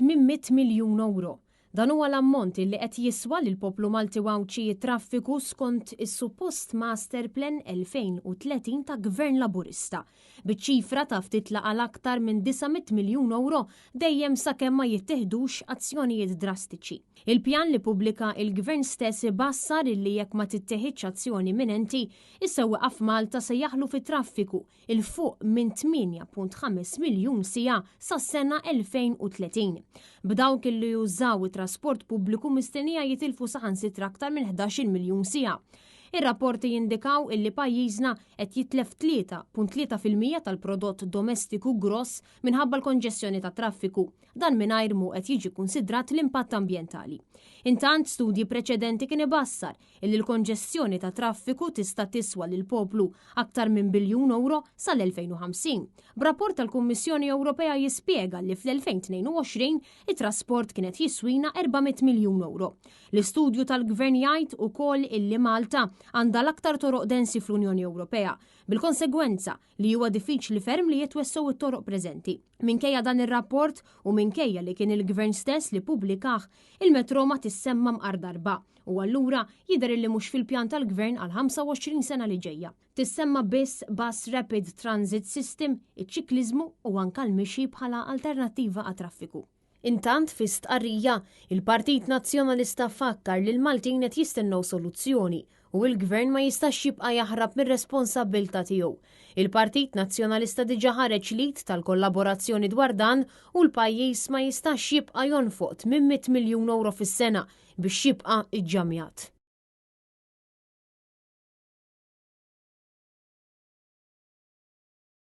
800 miljun euro. Dan huwa l-ammont li qed jiswa lil poplu Malti Wawċi traffiku skont is-suppost Master Plan 2030 ta' Gvern Laburista, biċ-ċifra ta' ftitla għal aktar minn 900 miljun euro dejjem sakemm ma jittieħdux azzjonijiet drastiċi. Il-pjan li pubblika il-Gvern stess ibassar illi jekk ma tittieħidx azzjoni imminenti, is-sewwieqa f'Malta se jaħlu fit-traffiku il fuq minn 8.5 miljun siegħa sas-sena 2030. B'dawk illi jużaw it-trasport pubbliku mistennija jitilfu saħansitra aktar minn 11 miljun siegħa. Ir-rapporti jindikaw illi pajjiżna qed jitlef 3.3% tal-prodott domestiku gross minħabba l-konġestjoni ta' traffiku, dan mingħajr mu qed jiġi kunsidrat l-impatt ambjentali. Intant studji preċedenti kien ibassar illi l-konġestjoni ta' traffiku tista' tiswa lil poplu aktar minn biljun euro sal-2050. B'rapport tal-Kummissjoni Ewropea jispjega li fl-2022 it-trasport kienet jiswina 400 miljun euro. L-istudju tal-Gvern jgħid ukoll illi Malta għandha l-aktar toroq densi fl-Unjoni Ewropea, bil-konsegwenza li huwa diffiċli ferm li jitwessew it-toroq preżenti. Minkejja dan ir-rapport u minkejja li kien il-Gvern stess li pubblikah, il-metro ma tissemma mqar darba u allura jidher li mhux fil-pjan tal-Gvern għal 25 sena li ġejja. Tissemma biss Bus Rapid Transit System, iċ-ċikliżmu u anke l-mixi bħala alternattiva għat-traffiku. Intant fi stqarrija, il-Partit Nazzjonalista fakkar li l-Maltin qed jistennew soluzzjoni u l-Gvern ma jistax jibqa' jaħrab mir-responsabbilta tiegħu. Il-Partit Nazzjonalista diġà ħareġ lit tal-kollaborazzjoni dwar dan u l-pajjiż ma jistax jibqa' jonfoq 800 miljun euro fis-sena biex jibqa' iġġamjat.